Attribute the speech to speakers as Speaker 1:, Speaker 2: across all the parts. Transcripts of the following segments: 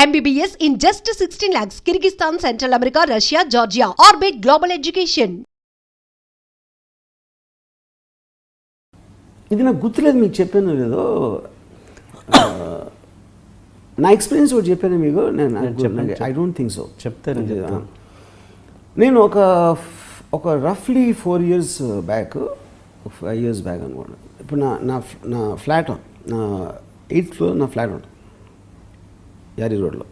Speaker 1: MBBS in just 16 lakhs. Kyrgyzstan, Central America, Russia, Georgia. Orbit Global Education.
Speaker 2: ఇది నాకు గుర్తులేదు, మీకు చెప్పాను లేదో. నా ఎక్స్పీరియన్స్ కూడా చెప్పాను మీకు. నేను ఐ డోంట్ థింక్ సో.
Speaker 3: చెప్తాను.
Speaker 2: నేను ఒక రఫ్లీ 4 years బ్యాక్, 5 years బ్యాక్ అనుకోండి. ఇప్పుడు నా ఫ్లాట్, నా 8th floor నా ఫ్లాట్ ఉంటుంది యారీ రోడ్లో.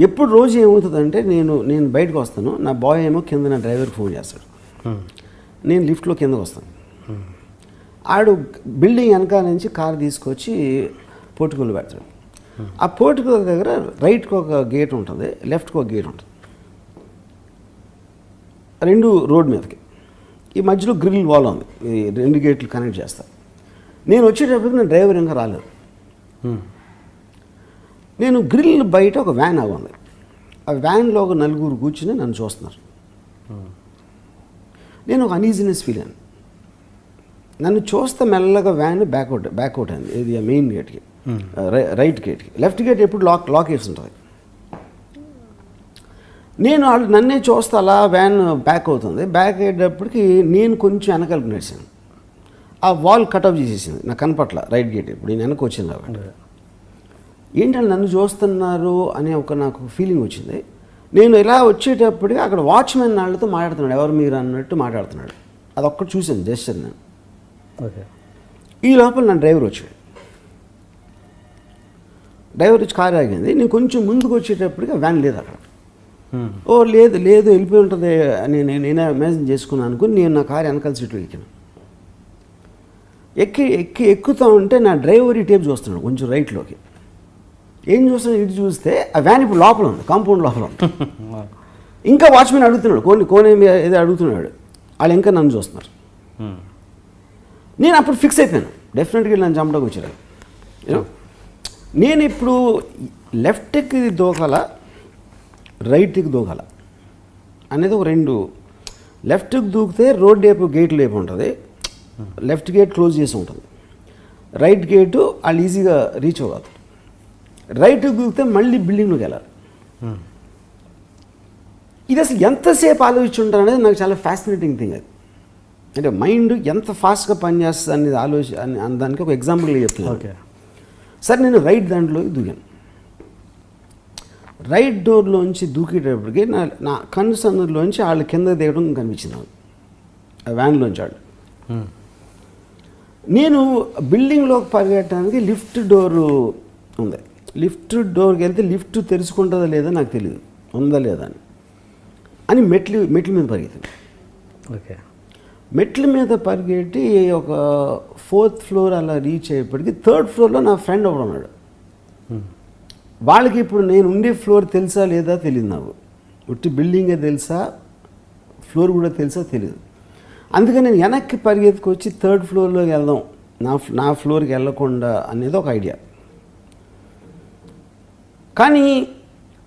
Speaker 2: ఎప్పుడు రోజు ఏమవుతుందంటే నేను బయటకు వస్తాను, నా బాయ్ ఏమో కింద నా డ్రైవర్కి ఫోన్ చేస్తాడు, నేను లిఫ్ట్లో కిందకు వస్తాను. ఆడు బిల్డింగ్ వెనకాల నుంచి కారు తీసుకొచ్చి పోర్టుకోలో పెడతాడు. ఆ పోర్టుకో దగ్గర రైట్కి ఒక గేట్ ఉంటుంది, లెఫ్ట్కి ఒక గేట్ ఉంటుంది, 2 రోడ్ మీదకి. ఈ మధ్యలో గ్రిల్ వాల్ ఉంది, ఈ 2 గేట్లు కనెక్ట్ చేస్తారు. నేను వచ్చేటప్పటికి నా డ్రైవర్ ఇంకా రాలేదు. నేను గ్రిల్ బయట ఒక వ్యాన్ ఆగుంది, ఆ వ్యాన్లో ఒక 4 కూర్చుని నన్ను చూస్తున్నారు. నేను ఒక అనీజినెస్ ఫీల్ అయ్యాను. నన్ను చూస్తే మెల్లగా వ్యాన్ బ్యాక్అవుట్ అయింది. ఇది మెయిన్ గేట్కి, రైట్ గేట్కి. లెఫ్ట్ గేట్ ఎప్పుడు లాక్ వేసి ఉంటుంది. నేను వాళ్ళు నన్నే చూస్తే అలా వ్యాన్ బ్యాక్ అవుతుంది. బ్యాక్ అయ్యేటప్పటికి నేను కొంచెం వెనకాలకు నడిచాను. ఆ వాల్ కట్అఫ్ చేసేసింది, నాకు కనపట్ల రైట్ గేట్. ఇప్పుడు నేను వెనక్కి వచ్చింది కాబట్టి ఏంటంటే నన్ను చూస్తున్నారు అనే నాకు ఫీలింగ్ వచ్చింది. నేను ఇలా వచ్చేటప్పటికి అక్కడ వాచ్మెన్ వాళ్ళతో మాట్లాడుతున్నాడు, ఎవరు మీరు అన్నట్టు మాట్లాడుతున్నాడు. అదొక్కటి చూశాను జస్ట్ నేను. ఈ లోపల నా డ్రైవర్ వచ్చాడు. డ్రైవర్ వచ్చి కారు ఆగింది. నేను కొంచెం ముందుకు వచ్చేటప్పటికి వ్యాన్ లేదు అక్కడ. ఓ లేదు వెళ్ళిపోయి ఉంటుంది అని నేనే ఇమాజిన్ చేసుకున్నాను అనుకుని నేను నా కారు వెనకాల సీట్లో ఎక్కాను. ఎక్కుతూ ఉంటే నా డ్రైవర్ ఈ టేప్ చూస్తున్నాడు కొంచెం రైట్లోకి. ఏం చూస్తాను, ఇటు చూస్తే ఆ వ్యాన్ ఇప్పుడు లోపల ఉంది, కాంపౌండ్ లోపల ఉంది. ఇంకా వాచ్మెన్ అడుగుతున్నాడు, కోనే ఏదో అడుగుతున్నాడు. వాళ్ళు ఇంకా నన్ను చూస్తున్నారు. నేను అప్పుడు ఫిక్స్ అయిపోయాను, డెఫినెట్గా నన్ను చంపడానికి వచ్చారు. నేను ఇప్పుడు లెఫ్ట్కి దూకాల, రైట్కి దూకాల అనేది ఒక 2. లెఫ్ట్కి దూకితే రోడ్ వైపు గేట్ వైపు ఉంటుంది, లెఫ్ట్ గేట్ క్లోజ్ చేసి ఉంటుంది. రైట్ గేటు వాళ్ళు ఈజీగా రీచ్ అవ్వదు. రైట్కి దూకితే మళ్ళీ బిల్డింగ్లోకి వెళ్ళాలి. ఇది అసలు ఎంతసేపు ఆలోచించుంటారు అనేది నాకు చాలా ఫ్యాసినేటింగ్ థింగ్. అది అంటే మైండ్ ఎంత ఫాస్ట్గా పనిచేస్తుంది అనేది దానికి ఒక ఎగ్జాంపుల్గా చెప్తున్నాను. సరే, నేను రైట్ దాంట్లోకి దూకాను. రైట్ డోర్లోంచి దూకేటప్పటికి నా కన్సర్న్లోంచి వాళ్ళు కింద దిగడం కనిపించింది నాకు, ఆ వ్యాన్లోంచి వాళ్ళు. నేను బిల్డింగ్లోకి పరిగెట్టడానికి లిఫ్ట్ డోరు ఉంది. లిఫ్ట్ డోర్కి వెళ్తే లిఫ్ట్ తెరుచుకుంటుందా లేదా నాకు తెలియదు, ఉందా లేదా అని మెట్ల మీద పరిగెత్తాను. మెట్ల మీద పరిగెట్టి ఒక 4th floor అలా రీచ్ అయ్యేప్పటికి 3rd floorలో నా ఫ్రెండ్ ఒకడు ఉన్నాడు. వాళ్ళకి ఇప్పుడు నేను ఉండే ఫ్లోర్ తెలుసా లేదా తెలియదు నాకు. ఉట్టి బిల్డింగే తెలుసా, ఫ్లోర్ కూడా తెలుసా తెలియదు. అందుకని నేను వెనక్కి పరిగెత్తుకొచ్చి 3rd floorలోకి వెళ్దాం, నా ఫ్లోర్కి వెళ్ళకుండా అనేది ఒక ఐడియా. కానీ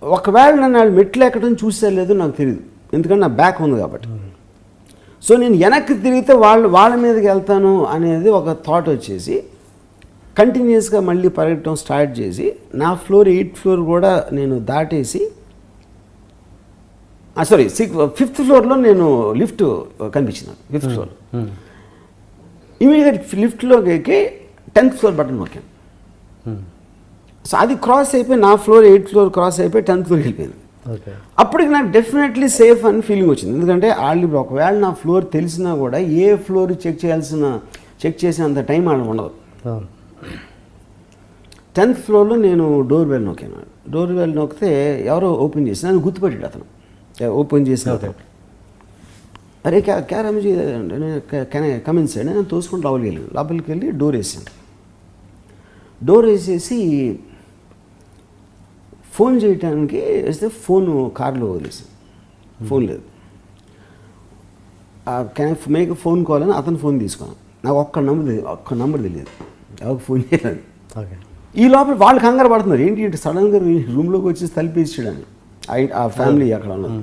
Speaker 2: ఒకవేళ నన్ను వాళ్ళు మెట్లు ఎక్కడం చూసా లేదో నాకు తెలియదు, ఎందుకంటే నా బ్యాక్ ఉంది కాబట్టి. సో నేను వెనక్కి తిరిగితే వాళ్ళ మీదకి వెళ్తాను అనేది ఒక థాట్ వచ్చేసి కంటిన్యూస్గా మళ్ళీ పరిగెట్టడం స్టార్ట్ చేసి నా ఫ్లోర్ 8th floor కూడా నేను దాటేసి, 5th floorలో నేను లిఫ్ట్ కనిపించింది. 5th floor ఇమీడియట్ లిఫ్ట్లోకి ఎక్కి 10th floor బటన్ నొక్కాను. సో అది క్రాస్ అయిపోయి నా ఫ్లోర్ 8th floor క్రాస్ అయిపోయి 10th floor వెళ్ళిపోయింది. అప్పటికి నాకు డెఫినెట్లీ సేఫ్ అని ఫీలింగ్ వచ్చింది. ఎందుకంటే వాళ్ళు ఒకవేళ నా ఫ్లోర్ తెలిసినా కూడా ఏ ఫ్లోర్ చెక్ చేసేంత టైం వాళ్ళకి ఉండదు. 10th floorలో నేను డోర్ బెల్ నొక్కాను. డోర్ బెల్ నొక్కితే ఎవరో ఓపెన్ చేసి నన్ను గుర్తుపెట్టాడు అతను. ఓపెన్ చేసిన అరే క్యా రమజీ కమిన్ సైడ్ నేను తోసుకుంటూ లోపలికి వెళ్ళి డోర్ వేసాను. డోర్ వేసేసి ఫోన్ చేయడానికి వేస్తే ఫోన్ కార్లో వదిలేసాను. ఫోన్ లేదు. Can I make phone call అని అతను ఫోన్ తీసుకున్నాను. నాకు ఒక్క నంబర్ తెలియదు, ఎవరికి ఫోన్ చేయాలని. ఈ లోపల వాళ్ళు కంగారు పడుతున్నారు, ఏంటి సడన్గా రూమ్లోకి వచ్చి తలిపేసాడని. ఆ ఫ్యామిలీ అక్కడ ఉన్నది.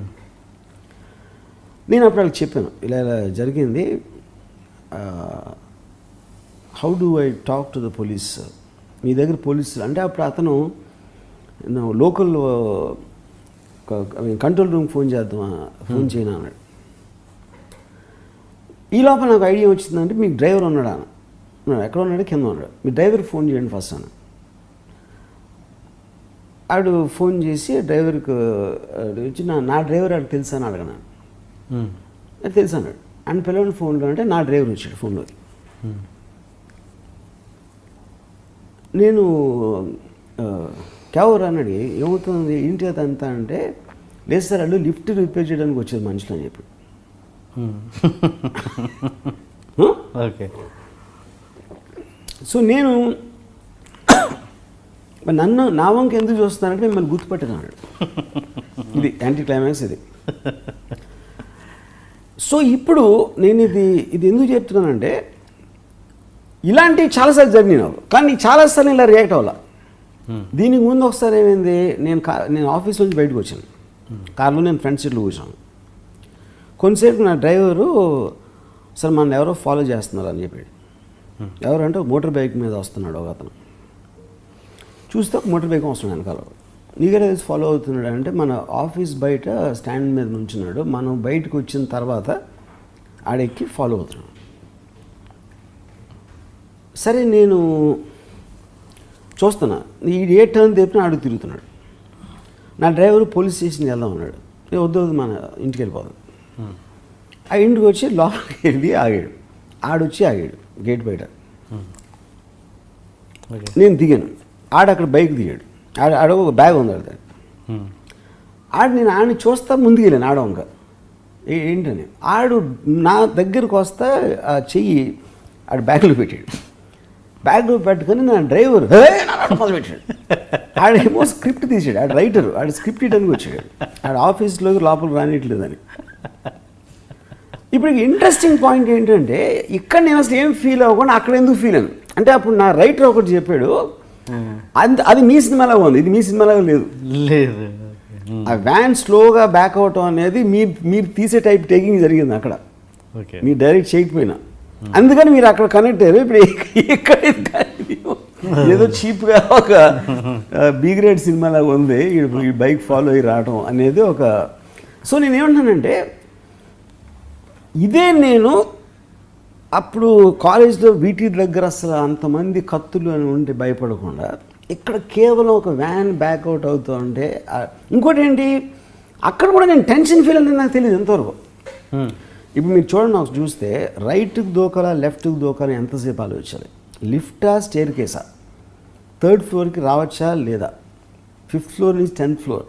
Speaker 2: నేను అప్పుడు వాళ్ళకి చెప్పాను, ఇలా జరిగింది, how do I talk to the police, మీ దగ్గర పోలీసులు అంటే. అప్పుడు అతను లోకల్ కంట్రోల్ రూమ్ ఫోన్ చేద్దామా, ఫోన్ చేయను అన్నాడు. ఈ లోపల నాకు ఐడియా వచ్చిందంటే మీకు డ్రైవర్ ఉన్నాడా అన్నాడు. ఎక్కడ ఉన్నాడు? కింద ఉన్నాడు. మీ డ్రైవర్కి ఫోన్ చేయండి ఫస్ట్ అన్న. ఆడు ఫోన్ చేసి డ్రైవర్కి వచ్చి నా డ్రైవర్ ఆడు తెలుసా అని అడగనాను. అది తెలుసు అన్నాడు. అండ్ పిల్లవాడి ఫోన్లో అంటే నా డ్రైవర్ వచ్చాడు ఫోన్లోకి. నేను క్యావర్ అన్నాడు. ఏమవుతుంది ఏంటి అదంతా అంటే, లేదు సార్ వాళ్ళు లిఫ్ట్ రిపేర్ చేయడానికి వచ్చేది మనుషులు అని చెప్పి.
Speaker 3: ఓకే.
Speaker 2: సో నేను నన్ను నా వంక ఎందుకు చూస్తానంటే మిమ్మల్ని గుర్తుపెట్టుకున్నాడు. ఇది యాంటీ క్లైమాక్స్ ఇది. సో ఇప్పుడు నేను ఇది ఎందుకు చెప్తున్నానంటే, ఇలాంటివి చాలాసార్లు జరిగినాయి నాకు, కానీ చాలాసార్లు ఇలా రియాక్ట్ అవ్వాల. దీనికి ముందు ఒకసారి ఏమైంది, నేను ఆఫీస్ నుంచి బయటకు వచ్చాను. కార్లో నేను ఫ్రంట్ సీట్లో కూర్చోను. కొంతసేపు నా డ్రైవరు సార్ మన ఎవరో ఫాలో చేస్తున్నారు అని చెప్పాడు. ఎవరంటే మోటార్ బైక్ మీద వస్తున్నాడు ఒక అతను. చూస్తే ఒక మోటార్ బైక్ వస్తున్నాడు వెనకాల. నీకే ఫాలో అవుతున్నాడు అంటే, మన ఆఫీస్ బయట స్టాండ్ మీద నుంచున్నాడు. మనం బయటకు వచ్చిన తర్వాత ఆడెక్కి ఫాలో అవుతున్నాడు. సరే నేను చూస్తున్నా, ఈ ఏ టర్న్ తెప్పినా ఆడు తిరుగుతున్నాడు. నా డ్రైవరు పోలీస్ స్టేషన్కి వెళ్దాం అన్నాడు. వద్దు మన ఇంటికి వెళ్ళిపోదాం. ఆ ఇంటికి వచ్చి లోపలికి వెళ్ళి ఆగాడు. ఆడొచ్చి ఆగాడు గేట్ బయట. నేను దిగాను. అక్కడ బైక్ దిగాడు. ఆడ ఒక బ్యాగ్ ఉంది ఆడ. నేను ఆడిని చూస్తా ముందుకు వెళ్ళాను ఆడవంక. ఏంటని ఆడు నా దగ్గరకు వస్తా ఆ చెయ్యి ఆడు బ్యాగ్లో పెట్టాడు. బ్యాగ్లో పెట్టుకొని నా డ్రైవర్ మొదలు పెట్టాడు. ఆడేమో స్క్రిప్ట్ తీసాడు. ఆడు రైటర్. ఆడు స్క్రిప్ట్ ఇవ్వడానికి వచ్చాడు. ఆడు ఆఫీస్లోకి లోపల రానిట్లేదని. ఇప్పుడు ఇంట్రెస్టింగ్ పాయింట్ ఏంటంటే, ఇక్కడ నేను అసలు ఏం ఫీల్ అవ్వకుండా అక్కడ ఎందుకు ఫీల్ అయ్యాను అంటే, అప్పుడు నా రైటర్ ఒకటి చెప్పాడు, అది మీ సినిమాలాగా ఉంది, ఇది మీ సినిమాలాగా లేదు. ఆ వ్యాన్ స్లోగా బ్యాక్ అవటం అనేది మీరు తీసే టైప్ టేకింగ్ జరిగింది అక్కడ, మీరు డైరెక్ట్ చేయకపోయినా. అందుకని మీరు అక్కడ కనెక్ట్ అయ్యారు. ఇప్పుడు ఇక్కడ ఏదో చీప్గా ఒక బి గ్రేడ్ సినిమాలాగా ఉంది ఈ బైక్ ఫాలో అయ్యి రావడం అనేది ఒక. సో నేనేమంటున్నానంటే, ఇదే నేను అప్పుడు కాలేజ్లో వీటి దగ్గర అసలు అంతమంది కత్తులు అని ఉంటే భయపడకుండా, ఇక్కడ కేవలం ఒక వ్యాన్ బ్యాక్అవుట్ అవుతూ ఉంటే. ఇంకోటి ఏంటి, అక్కడ కూడా నేను టెన్షన్ ఫీల్ అనేది నాకు తెలియదు ఎంతవరకు. ఇప్పుడు మీరు చూడండి, నాకు చూస్తే రైట్కి దూకాలా లెఫ్ట్కి దూకాలా ఎంతసేపు ఆలోచించాలి, లిఫ్టా స్టేర్ కేసా, 3rd ఫ్లోర్కి రావచ్చా లేదా, 5th ఫ్లోర్ నుంచి 10th ఫ్లోర్.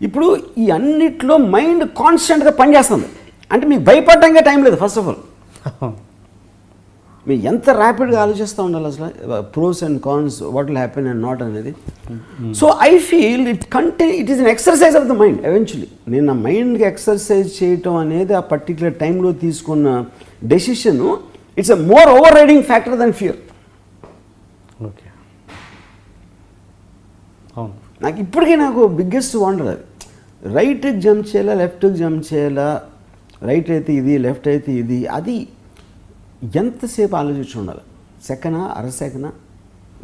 Speaker 2: ఇప్పుడు ఈ అన్నిట్లో మైండ్ కాన్స్టెంట్గా పనిచేస్తుంది. అంటే మీకు భయపడటానికే టైం లేదు. ఫస్ట్ ఆఫ్ ఆల్ మీరు ఎంత ర్యాపిడ్గా ఆలోచిస్తూ ఉండాలి అసలు, pros and cons, what will happen and not అనేది. So I feel it is an exercise of the mind eventually. నేను నా మైండ్కి ఎక్సర్సైజ్ చేయటం అనేది ఆ పర్టికులర్ టైంలో తీసుకున్న decision, it's a more over riding factor than fear.
Speaker 3: Okay, అవును.
Speaker 2: నాకు ఇప్పటికీ నాకు బిగ్గెస్ట్ వండర్ అది. రైట్కి జంప్ చేయాలా లెఫ్ట్కి జంప్ చేయాలా, రైట్ అయితే ఇది లెఫ్ట్ అయితే ఇది, అది ఎంతసేపు ఆలోచించి ఉండాలి. సెకండా, అర సెకండా,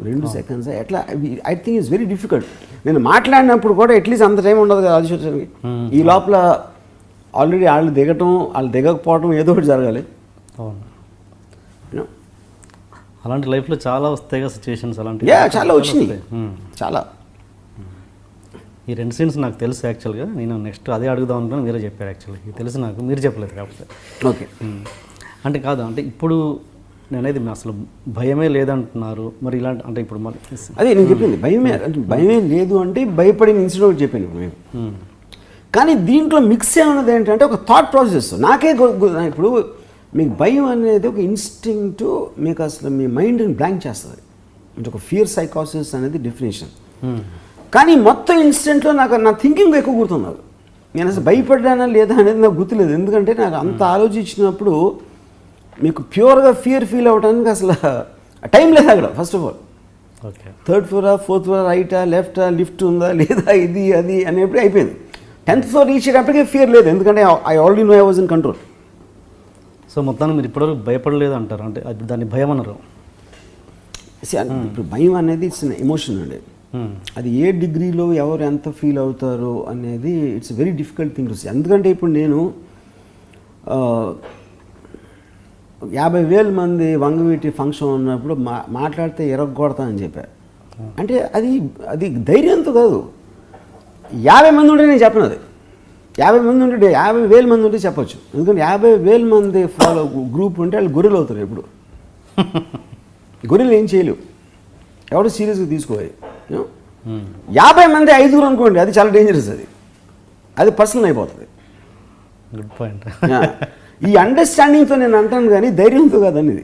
Speaker 2: 2 సెకండ్స్, ఎట్లా? I think it's very difficult. నేను మాట్లాడినప్పుడు కూడా అట్లీస్ట్ అంత టైం ఉండదు కదా ఆలోచించడానికి. ఈ లోపల ఆల్రెడీ వాళ్ళు దిగటం, వాళ్ళు దిగకపోవడం ఏదో ఒకటి జరగాలి.
Speaker 3: అవును, అలాంటి లైఫ్లో చాలా వస్తాయి కదా సిచ్యువేషన్స్. అలాంటి
Speaker 2: చాలా వచ్చినాయి, చాలా.
Speaker 3: ఈ 2 సీన్స్ నాకు తెలుసు యాక్చువల్గా. నేను నెక్స్ట్ అదే అడుగుదాం అనుకున్నాను, మీరే చెప్పారు యాక్చువల్గా. ఇది తెలుసు నాకు, మీరు చెప్పలేదు కాకపోతే.
Speaker 2: ఓకే,
Speaker 3: అంటే కాదు, అంటే ఇప్పుడు నేనైతే అసలు భయమే లేదంటున్నారు. మరి ఇలాంటి అంటే ఇప్పుడు మరి
Speaker 2: అదే నేను చెప్పింది, భయమే లేదు అంటే భయపడిన ఇన్సిడెంట్ చెప్పాను ఇప్పుడు మేము. కానీ దీంట్లో మిక్స్ ఏమన్నది ఏంటంటే ఒక థాట్ ప్రాసెస్. నాకే ఇప్పుడు మీకు భయం అనేది ఒక ఇన్స్టింక్ట్, మీకు అసలు మీ మైండ్ని బ్లాంక్ చేస్తుంది. అంటే ఒక ఫియర్ సైకాసిస్ అనేది డెఫినేషన్. కానీ మొత్తం ఇన్సిడెంట్లో నా థింకింగ్ ఎక్కువ గుర్తుంది. నేను అసలు భయపడ్డానా లేదా అనేది నాకు గుర్తులేదు. ఎందుకంటే నాకు అంత ఆలోచించినప్పుడు మీకు ప్యూర్గా ఫియర్ ఫీల్ అవ్వడానికి అసలు టైం లేదు అక్కడ. First of all
Speaker 3: okay,
Speaker 2: 3rd flora 4th flora, రైటా లెఫ్టా, లిఫ్ట్ ఉందా లేదా, ఇది అది అనేప్పుడు అయిపోయింది. 10th ఫ్లోర్ రీచ్ అయ్యేటప్పటికే ఫియర్ లేదు, ఎందుకంటే I already know I was in control.
Speaker 3: So మొత్తాన్ని మీరు ఇప్పటివరకు భయపడలేదు అంటారు, అంటే అది దాన్ని భయం అన్నారు.
Speaker 2: ఇప్పుడు భయం అనేది ఇట్స్ ఎమోషన్ అండి. అది ఏ డిగ్రీలో ఎవరు ఎంత ఫీల్ అవుతారో అనేది it's very difficult thing to say. ఎందుకంటే ఇప్పుడు నేను 50,000 మంది వంగవీటి ఫంక్షన్ ఉన్నప్పుడు మాట్లాడితే ఎరగొడతా అని చెప్పారు. అంటే అది ధైర్యంతో కాదు. 50 మంది ఉంటే నేను చెప్పను. అది 50 మంది ఉంటే 50,000 మంది ఉంటే చెప్పొచ్చు. ఎందుకంటే 50,000 మంది ఫాలో గ్రూప్ ఉంటే వాళ్ళు గొర్రెలు అవుతారు. ఎప్పుడు గొర్రెలు ఏం చేయలేవు, ఎవరు సీరియస్గా తీసుకోవాలి. 50 మంది 5 అనుకోండి, అది చాలా డేంజరస్. అది పర్సనల్ అయిపోతుంది.
Speaker 3: Good point.
Speaker 2: ఈ అండర్స్టాండింగ్తో నేను అంటాను కానీ ధైర్యంతో కాదని. ఇది